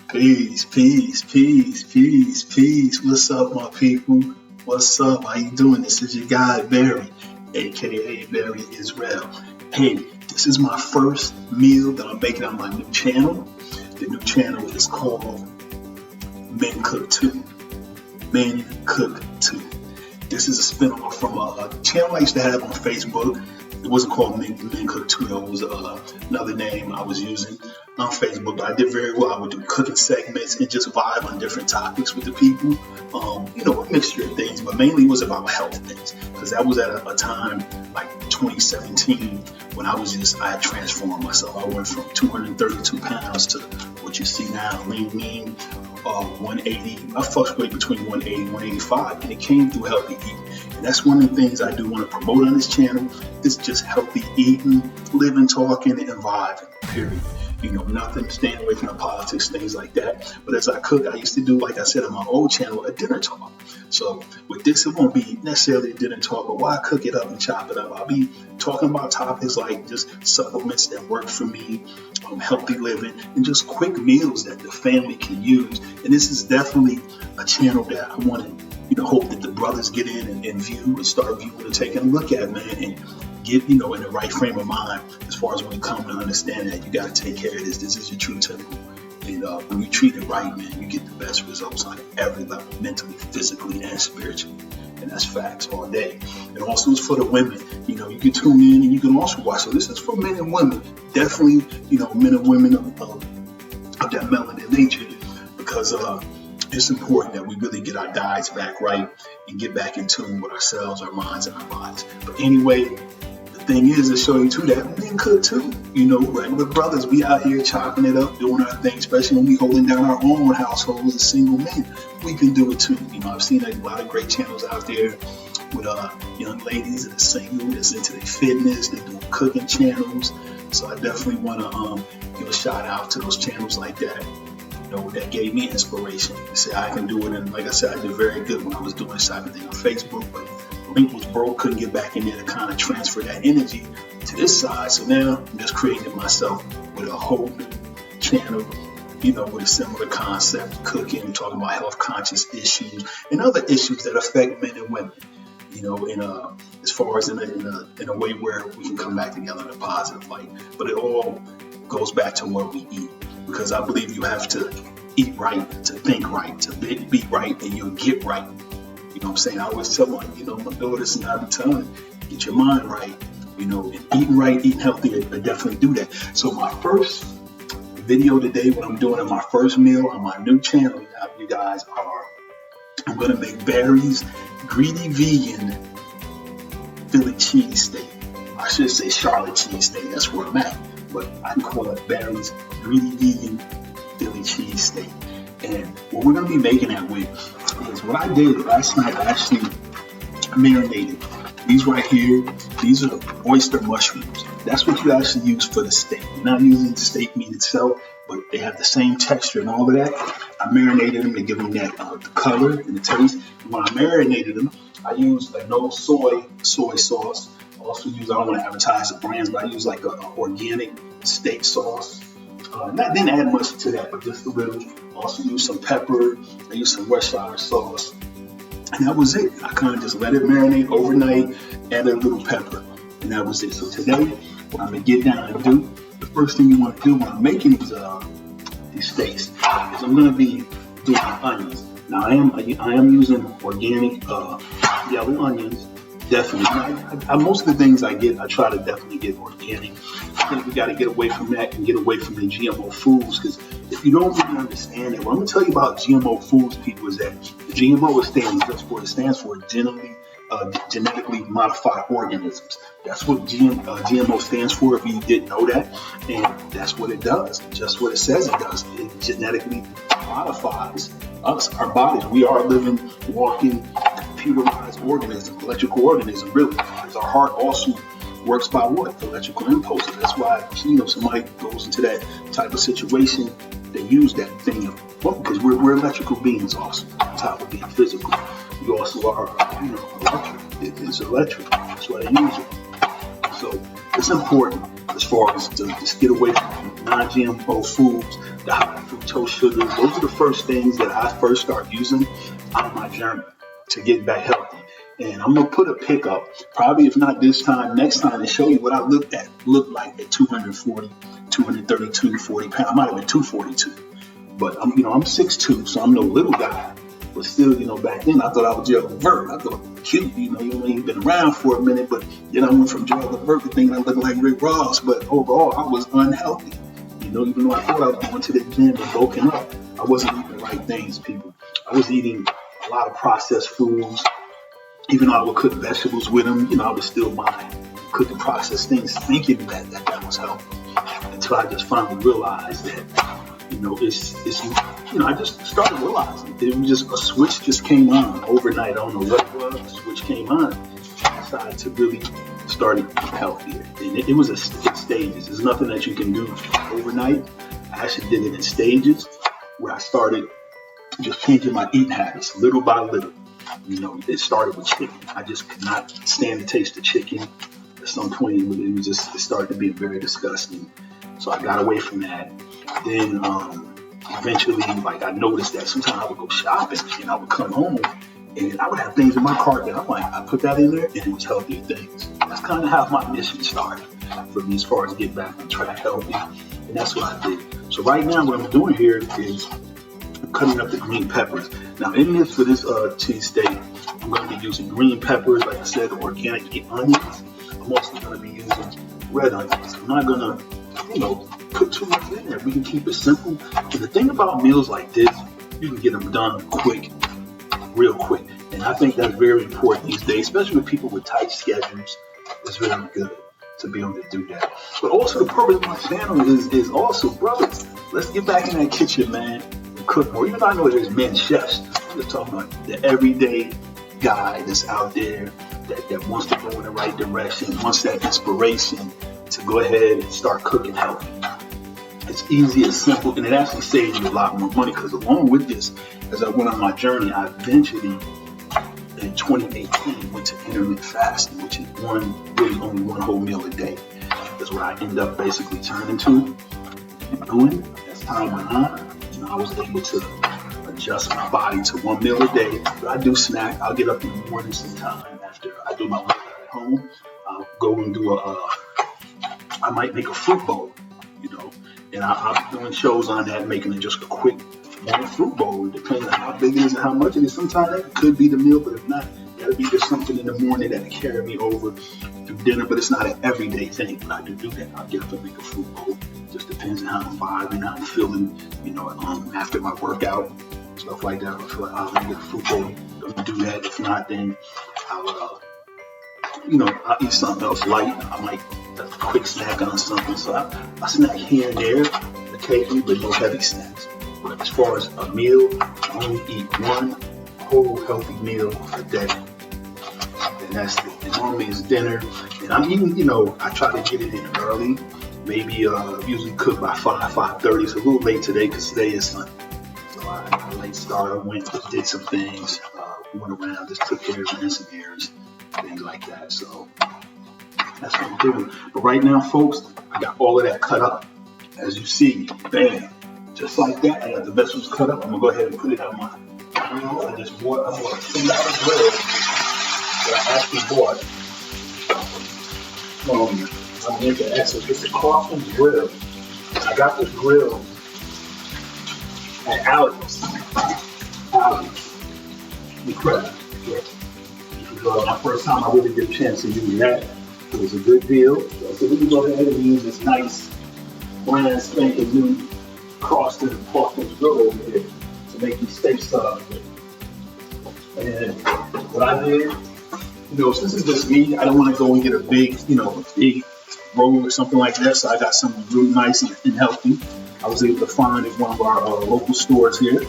Peace, peace, peace, peace, peace. What's up, my people? What's up? How you doing? This is your guy, Barry, aka Barry Israel. Hey, this is my first meal that I'm making on my new channel. The new channel is called Men Cook 2. Men Cook 2. This is a spin-off from a channel I used to have on Facebook. It wasn't called Men Cook 2, though. It was another name I was using on Facebook, but I did very well. I would do cooking segments and just vibe on different topics with the people. A mixture of things, but mainly it was about health things, because that was at a time like 2017 when I had transformed myself. I went from 232 pounds to what you see now, lean, 180. I fluctuate between 180 and 185, and it came through healthy eating. And that's one of the things I do want to promote on this channel. It's just healthy eating, living, talking, and vibing, period. Nothing, staying away from the politics, things like that. But as I cook, I used to do, like I said on my old channel, a dinner talk. So with this, it won't be necessarily a dinner talk, but why cook it up and chop it up? I'll be talking about topics like just supplements that work for me, healthy living, and just quick meals that the family can use. And this is definitely a channel that I want to, hope that the brothers get in and view and start viewing and taking a look at, man, and get, in the right frame of mind as far as when you come to understand that you got to take care of this. This is your true temple. And when you treat it right, man, you get the best results on every level, mentally, physically, and spiritually. And that's facts all day. And also it's for the women. You can tune in and you can also watch. So this is for men and women. Definitely, men and women of that melanin nature, because it's important that we really get our diets back right and get back in tune with ourselves, our minds, and our bodies. But anyway, the thing is to show you too that men cook too. Regular brothers, we out here chopping it up, doing our thing, especially when we holding down our own households as single men. We can do it too. I've seen a lot of great channels out there with young ladies that are single, that's into their fitness, they're doing cooking channels. So I definitely want to give a shout out to those channels like that. That gave me inspiration. They say I can do it, and like I said, I did very good when I was doing this type of thing on Facebook, but the link was broke, couldn't get back in there to kind of transfer that energy to this side. So now I'm just creating it myself with a whole new channel, with a similar concept, cooking, talking about health conscious issues and other issues that affect men and women. As far as in a way where we can come back together in a positive light. But it all goes back to what we eat. Because I believe you have to eat right, to think right, to be right, and you'll get right. You know what I'm saying? I always tell my daughters, and I be telling, get your mind right, and eating right, eating healthy, I definitely do that. So my first video today, what I'm doing in my first meal on my new channel, you guys, I'm going to make Barry's Greedy Vegan Philly cheesesteak. I should say Charlotte cheesesteak, that's where I'm at. But I can call it Barry's Greedy Vegan Philly cheesesteak. And what we're going to be making that with is what I did last night. I actually marinated these right here. These are oyster mushrooms. That's what you actually use for the steak. You're not using the steak meat itself, but they have the same texture and all of that. I marinated them to give them that the color and the taste. And when I marinated them, I used a no soy sauce. Also use, I don't want to advertise the brands, but I use like an organic steak sauce. Didn't add much to that, but just a little. Also use some pepper. I used some worcestershire sauce. And that was it. I kind of just let it marinate overnight, added a little pepper, and that was it. So today, what I'm going to get down and do, the first thing you want to do when I'm making these steaks is I'm going to be doing onions. Now I am using organic yellow onions. Definitely. Most of the things I try to definitely get organic. I think we got to get away from that and get away from the GMO foods, because if you don't really understand it, what I'm going to tell you about GMO foods, people, is that the GMO stands for genetically modified organisms. That's what GMO stands for, if you didn't know that. And that's what it does. Just what it says it does. It genetically modifies us, our bodies. We are living, walking, computerized organism, electrical organism, really. Because our heart also works by what? Electrical impulses. That's why, somebody goes into that type of situation, they use that thing. Well, because we're electrical beings also, on top of being physical. We also are, electric. It's electric. That's why they use it. So it's important as far as to just get away from non-GMO foods, the high fructose sugars. Those are the first things that I first start using on my journey to get back healthy. And I'm gonna put a pic up, probably if not this time, next time, to show you what I looked like at 240, 232, 40 pounds. I might have been 242, but I'm 6'2", so I'm no little guy. But still, back then I thought I was Gerald Levert. I thought cute, you ain't been around for a minute, but I went from Gerald Levert to thinking I looked like Rick Ross. But overall, I was unhealthy. Even though I thought I was going to the gym and bulking up, I wasn't eating the right things, people. I was eating a lot of processed foods. Even though I would cook vegetables with them, I was still buying cooking processed things, thinking that was helpful. Until I just finally realized that, I just started realizing it was just a switch just came on overnight. I don't know what it was. The switch came on. I decided to really start eating healthier. And it was in stages. There's nothing that you can do overnight. I actually did it in stages where I started just changing my eating habits little by little. It started with chicken. I just could not stand the taste of chicken. At some point, it started to be very disgusting. So I got away from that. Then eventually, I noticed that sometimes I would go shopping and I would come home and I would have things in my cart that I put that in there and it was healthier things. That's kind of how my mission started for me as far as getting back on track healthy. And that's what I did. So right now, what I'm doing here is cutting up the green peppers. Now for this cheesesteak, I'm going to be using green peppers, like I said, organic onions. I'm also going to be using red onions. I'm not going to, put too much in there. We can keep it simple. But the thing about meals like this, you can get them done quick, real quick. And I think that's very important these days, especially with people with tight schedules. It's really good to be able to do that. But also the purpose of my channel is also, brothers, let's get back in that kitchen, man. Cook more. Even though I know there's men chefs, I'm just talking about the everyday guy that's out there that wants to go in the right direction, wants that inspiration to go ahead and start cooking healthy. It's easy, it's simple, and it actually saves you a lot more money because along with this, as I went on my journey, I eventually, in 2018, went to intermittent fasting, which is only one whole meal a day. That's what I end up basically turning to doing as time went on. I was able to adjust my body to one meal a day. But I do snack. I'll get up in the morning sometime after I do my workout at home. I'll go and I might make a fruit bowl, and I'll be doing shows on that, making it just a quick fruit bowl. It depends on how big it is and how much it is. Sometimes that could be the meal, but if not, that'll be just something in the morning that'll carry me over through dinner, but it's not an everyday thing. But I do that. I'll get up and make a fruit bowl. Just depends on how I'm vibing, how I'm feeling, after my workout, stuff like that. I feel like I'll get a fruit bowl. I'm gonna do that. If not, then I'll eat something else light. I might have a quick snack on something. So I snack here and there, occasionally, but no heavy snacks. But as far as a meal, I only eat one whole healthy meal a day. And that's it. And normally it's dinner. And I'm eating, I try to get it in early. Maybe usually cook by 5:30. It's a little late today because today is Sunday. So I late start. I went, did some things, went around, just took care of some errands, things like that. So that's what I'm doing. But right now, folks, I got all of that cut up. As you see, bam, just like that. I got the vegetables cut up. I'm gonna go ahead and put it on my grill. I just bought a $10 grill that I actually bought. I'm into Essence. It's a Crofton grill. I got this grill at Alex. Incredible. My first time I really get a chance to use that. It was a good deal. So we can go ahead and use this nice brand spanking new Crofton grill over here to make these steaks up. And what I did, since it's just me, I don't want to go and get a big roll or something like that. So I got something really nice and healthy. I was able to find at one of our local stores here.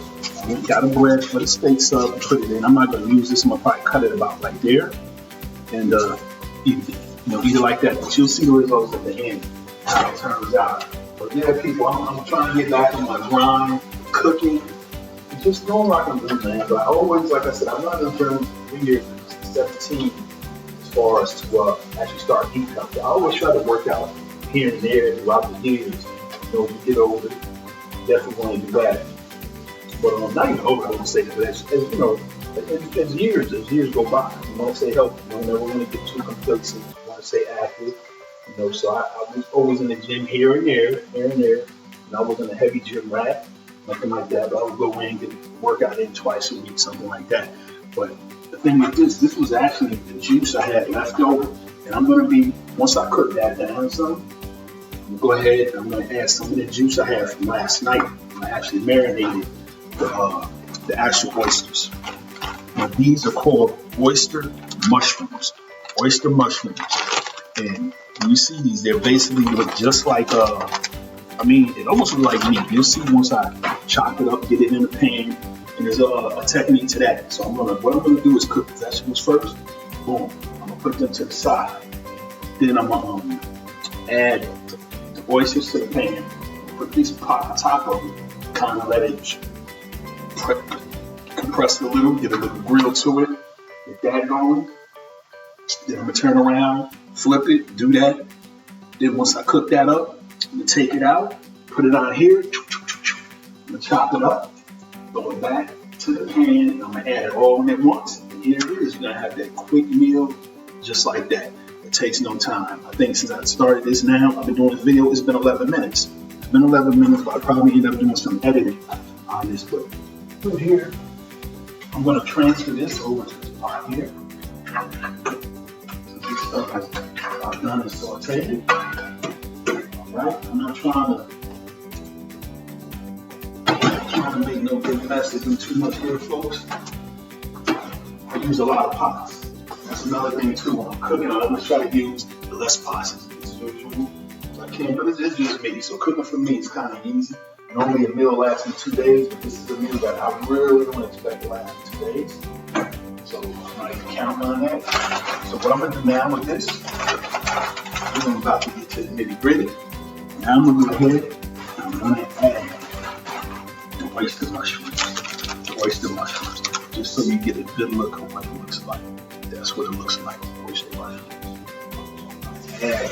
I got a bread for the steak sub and put it in. I'm not going to use this. I'm going to probably cut it about right there and eat it like that. But you'll see the results at the end, how it turns out. But yeah, people, I'm trying to get back on my grind, cooking, and just doing what I can do, man. But I always, like I said, I'm not in the gym 3 years, 17. far as to actually start eating healthy. I always try to work out here and there throughout the years. You know, when you get older, you definitely want to do that. But not even older, I wouldn't say that, but as you know, as years go by, you want to stay healthy. You don't never want to get too complacent. You want to stay active. You know, so I was always in the gym here and there. And I wasn't a heavy gym rat, nothing like that. But I would go in and get work out in twice a week, something like that. But the thing with this was actually the juice I had left over. And I'm going to be, once I cook that down some, I'm going to go ahead and I'm going to add some of the juice I had from last night. I actually marinated the actual oysters. Now these are called oyster mushrooms. Oyster mushrooms. And when you see these, they're basically look just like, it almost looks like meat. You'll see once I chop it up, get it in the pan. And there's a technique to that. So what I'm gonna do is cook the vegetables first. Boom. I'm gonna put them to the side. Then I'm gonna add the oysters to the pan. Put this pot on top of it. Kind of let it compress it a little, get a little grill to it. Get that going. Then I'm gonna turn around, flip it, do that. Then once I cook that up, I'm gonna take it out, put it on here. I'm gonna chop it up. Going back to the pan, I'm gonna add it all in at once. And here it is. You're gonna have that quick meal just like that. It takes no time. I think since I started this now, I've been doing this video, it's been 11 minutes. It's been 11 minutes, but I probably end up doing some editing on this. But through here, I'm gonna transfer this over to this pot here. So this stuff I've done is sauteed. Alright, I'm not trying to make no big mess and do too much here, folks. I use a lot of pots. That's another thing too. When I'm cooking, I always try to use the less pots as usual. So I can, but it's just me. So cooking for me is kind of easy. Normally a meal lasts me 2 days, but this is a meal that I really don't expect to last me 2 days. So I'm not even counting on that. So what I'm gonna do now with this, I'm about to get to the nitty gritty. Now I'm gonna go ahead and I'm gonna add oyster mushrooms, just so you get a good look of what it looks like. That's what it looks like with oyster mushrooms. Yeah.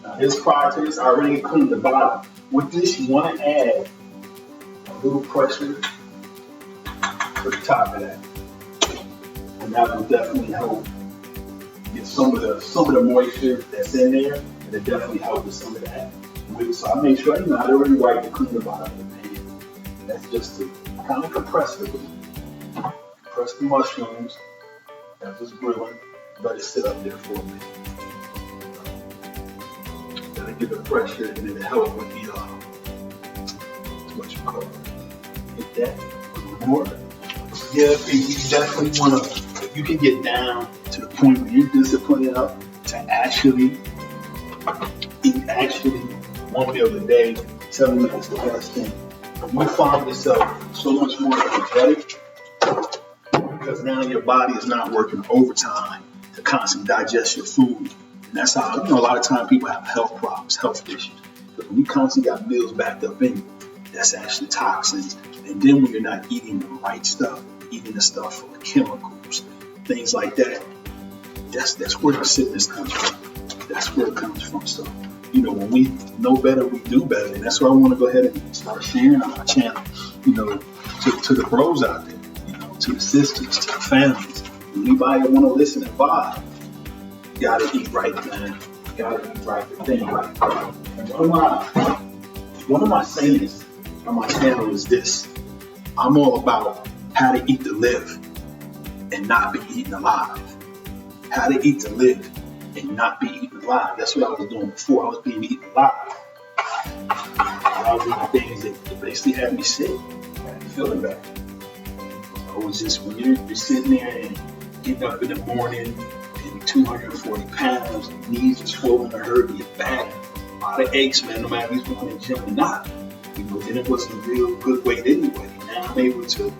Now this prior to this, I already cleaned the bottom. With this, you want to add a little pressure to the top of that, and that will definitely help get some of the moisture that's in there, and it definitely helps with some of that. So I make sure I already wipe and clean the bottom of the pan. That's just to kind of compress it. Compress the mushrooms. That's just grilling. Let it sit up there for a minute. That'll give it pressure and it'll help with the what you call it. Hit that a little more. Yeah, you definitely want to. You can get down to the point where you're disciplined enough to actually eat one meal a day. Tell me that's the best thing. You find yourself so much more energetic because now your body is not working overtime to constantly digest your food. And that's how, a lot of times people have health problems, health issues. Because when you constantly got meals backed up in you, that's actually toxins. And then when you're not eating the right stuff, eating the stuff full of chemicals, things like that, that's where the sickness comes from. That's where it comes from. So, when we know better, we do better. And that's why I want to go ahead and start sharing on my channel, to the bros out there, to the sisters, to the families. Anybody that want to listen and vibe, you gotta eat right, man. You gotta eat right, the thing right. And one of my sayings on my channel is this: I'm all about how to eat to live and not be eaten alive. How to eat to live and not be eaten alive. That's what I was doing before. I was being eaten alive. I was doing things that basically had me sick, had me feeling bad. It was just when you're sitting there and getting up in the morning, 240 pounds, knees are swollen or hurting, your back, a lot of aches, man, no matter if you're going to the gym or not. Then it wasn't a real good weight anyway. now I'm able to,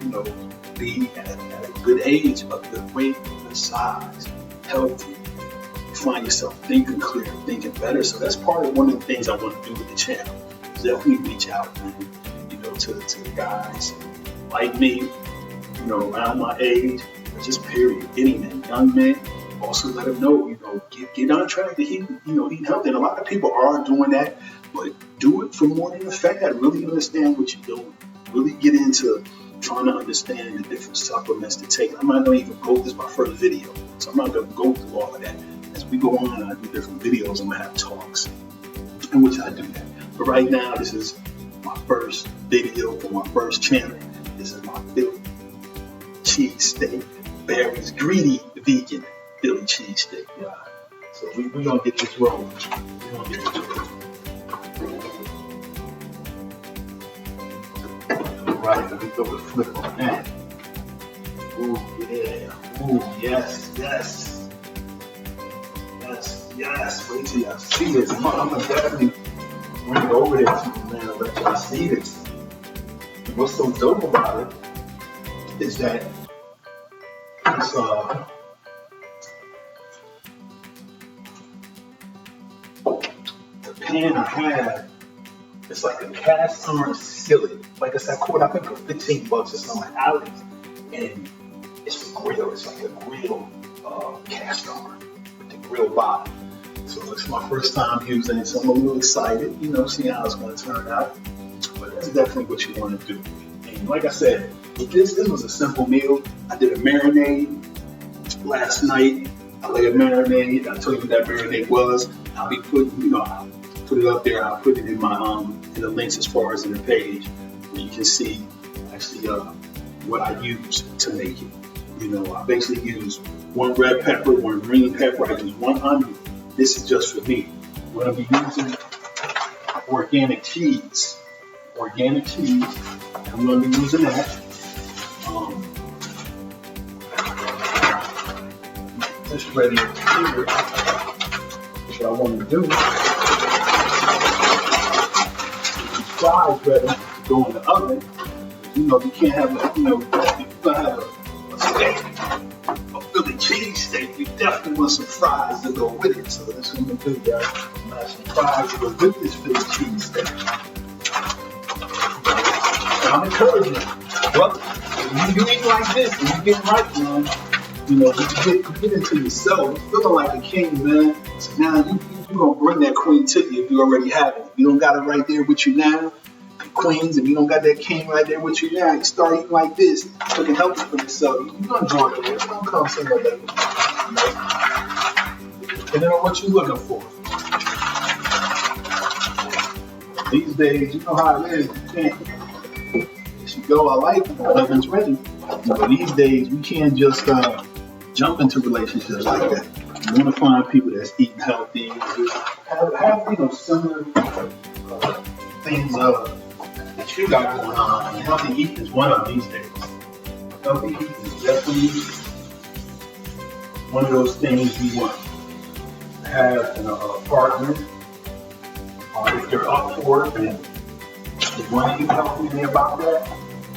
be at a good age, a good weight, a good size, healthy. You find yourself thinking clear, thinking better. So that's part of one of the things I want to do with the channel. Definitely reach out, man, to the guys like me, around my age, or just period, any man, young men. Also let them know, get on track to eat healthy. And a lot of people are doing that, but do it for more than a fad. Really understand what you're doing. Really get into trying to understand the different supplements to take. I'm not going to even go, this is my first video, so I'm not going to go through all of that. As we go on and I do different videos, I'm going to have talks in which I do that. But right now, this is my first video for my first channel. This is my Philly cheesesteak, Barry's greedy vegan Philly cheesesteak, y'all. So we're going to get this rolling. We're going to get this rolling. Right, let me throw a flip on that. Ooh, yeah. Ooh, yes, yes. Yes, yes. Wait till y'all see this. I'm going to definitely bring it over there to you, man, and let y'all see this. And what's so dope about it is that it's, the pan I have, it's like a cast iron skillet. Like I said, I think for $15 or something at Alex. And it's a grill. It's like a grill cast iron with the grill bottom. So it's my first time using it, so I'm a little excited, see how it's going to turn out. But that's definitely what you want to do. And like I said, with this was a simple meal. I did a marinade last night. I laid a marinade. I told you what that marinade was. I'll be putting, I'll put it up there. I'll put it in my in the links as far as in the page where you can see actually what I use to make it. I basically use one red pepper, one green pepper. I use one onion. This is just for me. We're going to be using organic cheese. Organic cheese. I'm going to be using that. Just ready here. What I want to do. Fries ready to go in the oven. You can't have if you're going to have a steak, a Philly cheesesteak, you definitely want some fries to go with it. So that's what I'm going to do, guys. I'm going to have some fries to go with this Philly cheesesteak. And I'm encouraging you. Well, if you eat like this and you get right, man, you get into yourself, you're feeling like a king, man. So now you're going to bring that queen to you if you already have it. If you don't got it right there with you now, queens, if you don't got that king right there with you now, you start eating like this, cooking healthy for yourself. You're going to enjoy it. It's going to come sooner or later. Depending on what you're looking for. These days, you know how it is. You can't. As you go, I like it. The oven's ready. But these days, we can't just jump into relationships like that. You want to find people that's eating healthy, have similar things that you got going on. And healthy eating is one of them these days. Healthy eating is definitely one of those things we want to have in a partner. If they're up for it and they want to eat healthy and they're about that,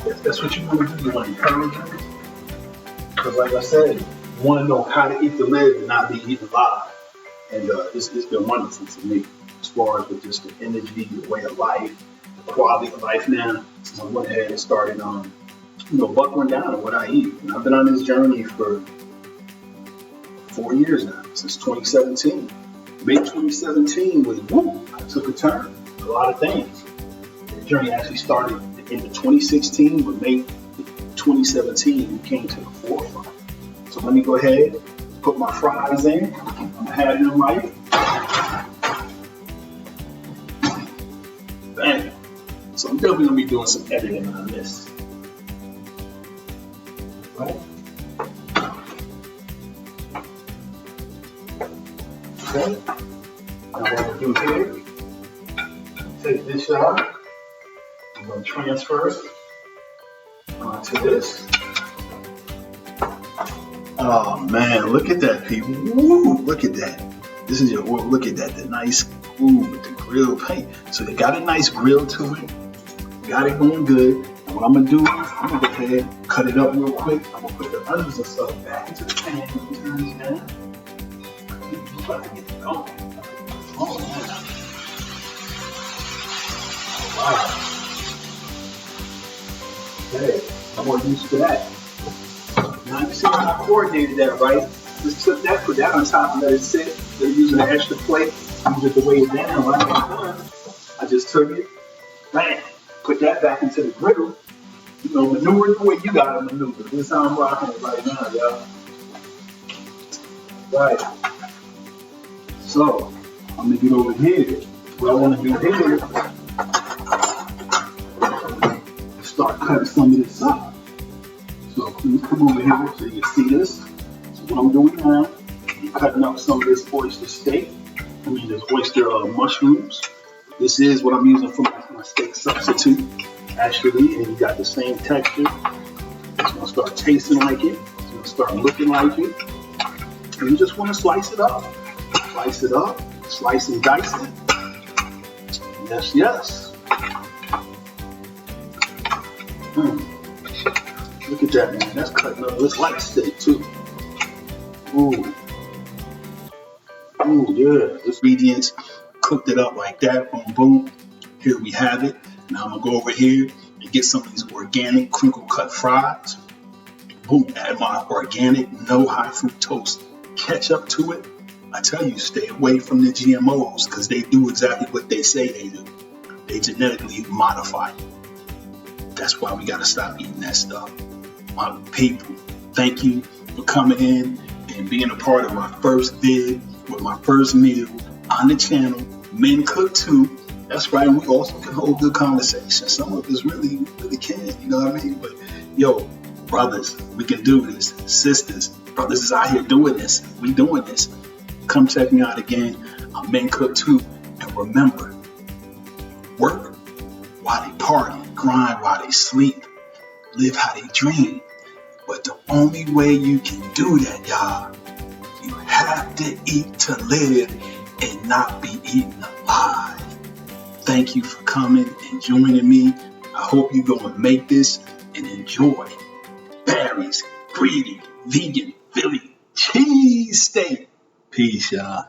if that's what you want to do, you want to encourage them. Because like I said, you want to know how to eat to live and not be eaten alive. And it's been wonderful for me as far as with just the energy, the way of life, the quality of life now. So I went ahead and started buckling down on what I eat. And I've been on this journey for 4 years now, since 2017. May 2017 was, I took a turn, a lot of things. The journey actually started in 2016, but May 2017 we came to the forefront. So let me go ahead, put my fries in. I'm gonna have them right. Bang. So I'm definitely gonna be doing some editing on this. Right? Okay. Now what I'm gonna do here, take this out. I'm gonna transfer it onto this. Oh man, look at that, people. Woo, look at that. This is your oil. Look at that, the nice, with the grill paint. So they got a nice grill to it. Got it going good. what I'm gonna do, I'm gonna go ahead, cut it up real quick. I'm gonna put the onions and stuff back into the pan. Turn this down. You about to get it going. Oh man. Wow. Okay, I'm more used to that. Now you see how I coordinated that, right? Just took that, put that on top and let it sit. They're using an extra plate, use it to weigh it down. When I get done, I just took it, bam, put that back into the griddle. You know, maneuver the way you gotta maneuver. This is how I'm rocking it right now, y'all. Right. So, I'm gonna get over here. What I wanna do here, start cutting some of this up. So, let me come over here so you see this. So, what I'm doing now, I'm cutting up some of this oyster steak. This oyster mushrooms. This is what I'm using for my steak substitute, actually, and you got the same texture. It's gonna start tasting like it. It's gonna start looking like it. And you just wanna slice it up. Slice it up, slice and dice it. Yes, yes. Look at that, man. That's cutting up. It's like steak, too. Ooh. Ooh, yeah. This ingredients, cooked it up like that. Boom, boom. Here we have it. Now I'm going to go over here and get some of these organic crinkle cut fries. Boom. Add my organic, no high fructose ketchup to it. I tell you, stay away from the GMOs because they do exactly what they say they do. They genetically modify it. That's why we got to stop eating that stuff. My people, thank you for coming in and being a part of my first vid with my first meal on the channel. Men cook too. That's right. We also can hold good conversation. Some of us really can. You know what I mean? But yo, brothers, we can do this. Sisters, brothers is out here doing this. We doing this. Come check me out again. I'm Men Cook Too. And remember, work while they party, grind while they sleep, live how they dream. But the only way you can do that, y'all, you have to eat to live and not be eaten alive. Thank you for coming and joining me. I hope you go and make this and enjoy Barry's Greedy Vegan Philly Cheesesteak. Peace, y'all.